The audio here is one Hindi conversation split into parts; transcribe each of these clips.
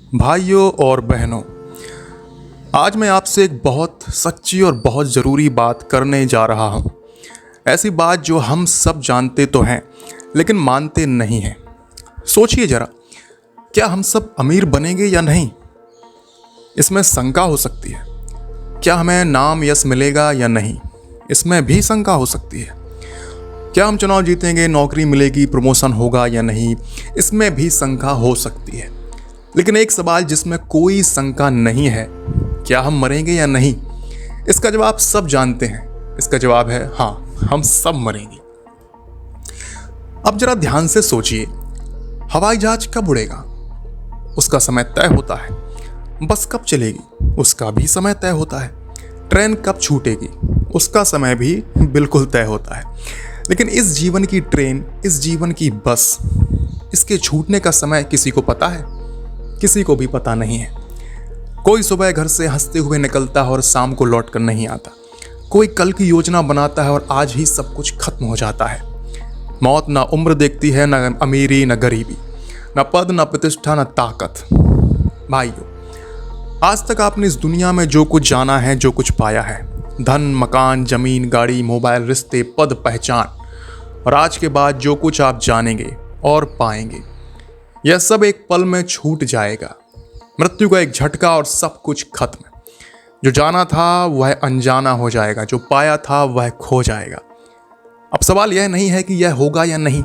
भाइयों और बहनों, आज मैं आपसे एक बहुत सच्ची और बहुत ज़रूरी बात करने जा रहा हूँ। ऐसी बात जो हम सब जानते तो हैं लेकिन मानते नहीं हैं। सोचिए ज़रा, क्या हम सब अमीर बनेंगे या नहीं? इसमें शंका हो सकती है। क्या हमें नाम यश मिलेगा या नहीं? इसमें भी शंका हो सकती है। क्या हम चुनाव जीतेंगे, नौकरी मिलेगी, प्रमोशन होगा या नहीं? इसमें भी शंका हो सकती है। लेकिन एक सवाल जिसमें कोई शंका नहीं है, क्या हम मरेंगे या नहीं? इसका जवाब सब जानते हैं। इसका जवाब है हाँ, हम सब मरेंगे। अब जरा ध्यान से सोचिए, हवाई जहाज कब उड़ेगा? उसका समय तय होता है। बस कब चलेगी? उसका भी समय तय होता है। ट्रेन कब छूटेगी? उसका समय भी बिल्कुल तय होता है। लेकिन इस जीवन की ट्रेन, इस जीवन की बस, इसके छूटने का समय किसी को पता है? किसी को भी पता नहीं है। कोई सुबह घर से हंसते हुए निकलता है और शाम को लौट कर नहीं आता। कोई कल की योजना बनाता है और आज ही सब कुछ खत्म हो जाता है। मौत ना उम्र देखती है, ना अमीरी, ना गरीबी, ना पद, ना प्रतिष्ठा, ना ताकत। भाइयों, आज तक आपने इस दुनिया में जो कुछ जाना है, जो कुछ पाया है, धन, मकान, जमीन, गाड़ी, मोबाइल, रिश्ते, पद, पहचान, और आज के बाद जो कुछ आप जानेंगे और पाएंगे, यह सब एक पल में छूट जाएगा। मृत्यु का एक झटका और सब कुछ खत्म। जो जाना था वह अनजाना हो जाएगा, जो पाया था वह खो जाएगा। अब सवाल यह नहीं है कि यह होगा या नहीं,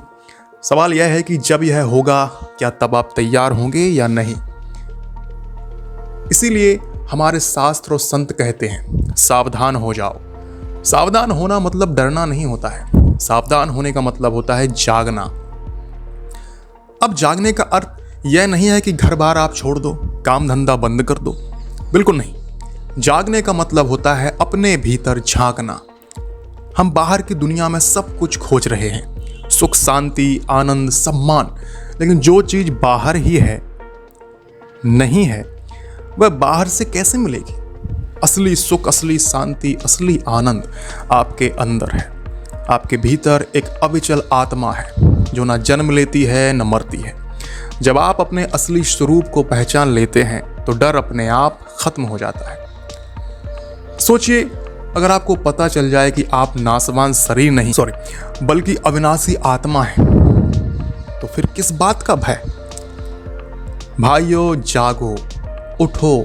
सवाल यह है कि जब यह होगा, क्या तब आप तैयार होंगे या नहीं? इसीलिए हमारे शास्त्र और संत कहते हैं, सावधान हो जाओ। सावधान होना मतलब डरना नहीं होता है। सावधान होने का मतलब होता है जागना। अब जागने का अर्थ यह नहीं है कि घर बार आप छोड़ दो, काम धंधा बंद कर दो। बिल्कुल नहीं। जागने का मतलब होता है अपने भीतर झांकना। हम बाहर की दुनिया में सब कुछ खोज रहे हैं, सुख, शांति, आनंद, सम्मान, लेकिन जो चीज बाहर ही है, नहीं है, वह बाहर से कैसे मिलेगी? असली सुख, असली शांति, असली आनंद आपके अंदर है। आपके भीतर एक अविचल आत्मा है जो ना जन्म लेती है न मरती है। जब आप अपने असली स्वरूप को पहचान लेते हैं तो डर अपने आप खत्म हो जाता है। सोचिए, अगर आपको पता चल जाए कि आप नासवान शरीर नहीं बल्कि अविनाशी आत्मा है, तो फिर किस बात का भय? भाइयों, जागो, उठो,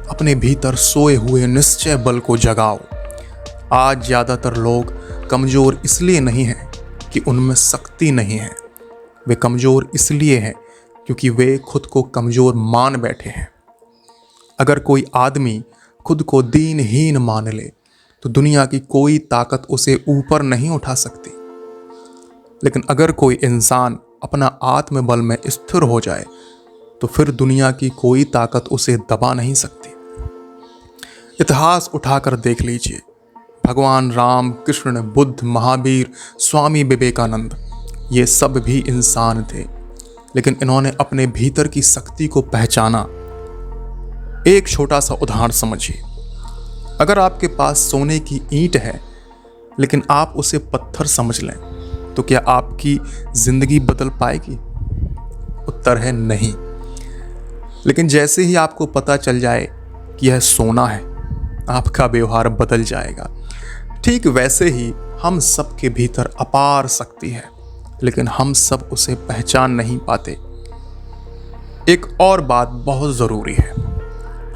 अपने भीतर सोए हुए निश्चय बल को जगाओ। आज ज्यादातर लोग कमजोर इसलिए नहीं हैं कि उनमें शक्ति नहीं है। वे कमजोर इसलिए हैं क्योंकि वे खुद को कमजोर मान बैठे हैं। अगर कोई आदमी खुद को दीनहीन मान ले तो दुनिया की कोई ताकत उसे ऊपर नहीं उठा सकती। लेकिन अगर कोई इंसान अपना आत्मबल में स्थिर हो जाए तो फिर दुनिया की कोई ताकत उसे दबा नहीं सकती। इतिहास उठाकर देख लीजिए, भगवान राम, कृष्ण, बुद्ध, महावीर, स्वामी विवेकानंद, ये सब भी इंसान थे, लेकिन इन्होंने अपने भीतर की शक्ति को पहचाना। एक छोटा सा उदाहरण समझिए। अगर आपके पास सोने की ईंट है लेकिन आप उसे पत्थर समझ लें, तो क्या आपकी जिंदगी बदल पाएगी? उत्तर है नहीं। लेकिन जैसे ही आपको पता चल जाए कि यह सोना है, आपका व्यवहार बदल जाएगा। ठीक वैसे ही हम सब के भीतर अपार शक्ति है, लेकिन हम सब उसे पहचान नहीं पाते। एक और बात बहुत जरूरी है,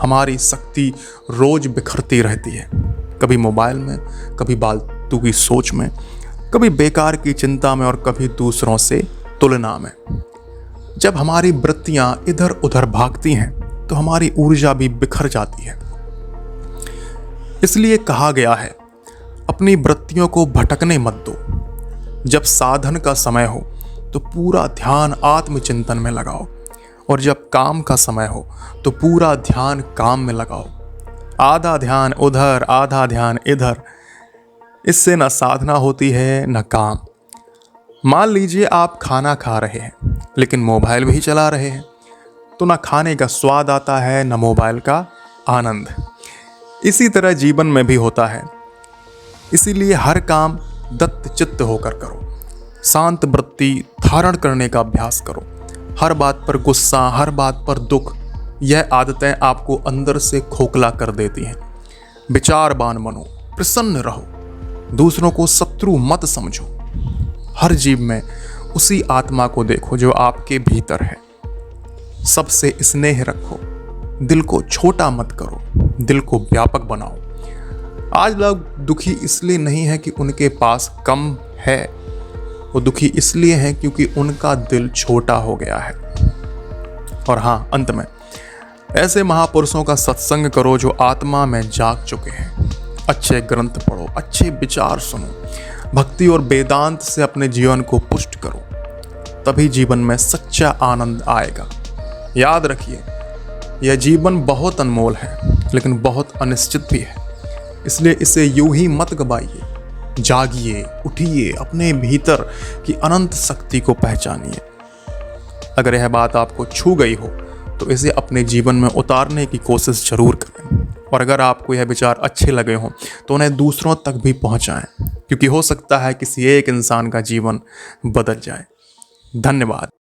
हमारी शक्ति रोज बिखरती रहती है। कभी मोबाइल में, कभी फालतू की सोच में, कभी बेकार की चिंता में और कभी दूसरों से तुलना में। जब हमारी वृत्तियां इधर उधर भागती हैं तो हमारी ऊर्जा भी बिखर जाती है। इसलिए कहा गया है, अपनी वृत्तियों को भटकने मत दो। जब साधन का समय हो तो पूरा ध्यान आत्मचिंतन में लगाओ, और जब काम का समय हो तो पूरा ध्यान काम में लगाओ। आधा ध्यान उधर, आधा ध्यान इधर, इससे न साधना होती है न काम। मान लीजिए आप खाना खा रहे हैं लेकिन मोबाइल भी चला रहे हैं, तो ना खाने का स्वाद आता है न मोबाइल का आनंद। इसी तरह जीवन में भी होता है। इसीलिए हर काम दत्त चित्त होकर करो, शांत वृत्ति धारण करने का अभ्यास करो। हर बात पर गुस्सा, हर बात पर दुख यह आदतें आपको अंदर से खोखला कर देती हैं। विचारवान बनो, प्रसन्न रहो, दूसरों को शत्रु मत समझो। हर जीव में उसी आत्मा को देखो जो आपके भीतर है। सबसे स्नेह रखो, दिल को छोटा मत करो, दिल को व्यापक बनाओ। आज लोग दुखी इसलिए नहीं है कि उनके पास कम है, वो दुखी इसलिए हैं क्योंकि उनका दिल छोटा हो गया है। और हाँ, अंत में ऐसे महापुरुषों का सत्संग करो जो आत्मा में जाग चुके हैं। अच्छे ग्रंथ पढ़ो, अच्छे विचार सुनो, भक्ति और वेदांत से अपने जीवन को पुष्ट करो, तभी जीवन में सच्चा आनंद आएगा। याद रखिए, यह जीवन बहुत अनमोल है लेकिन बहुत अनिश्चित भी है, इसलिए इसे यूं ही मत गवाइए। जागिए, उठिए, अपने भीतर की अनंत शक्ति को पहचानिए। अगर यह बात आपको छू गई हो तो इसे अपने जीवन में उतारने की कोशिश जरूर करें, और अगर आपको यह विचार अच्छे लगे हों तो उन्हें दूसरों तक भी पहुंचाएं, क्योंकि हो सकता है किसी एक इंसान का जीवन बदल जाए। धन्यवाद।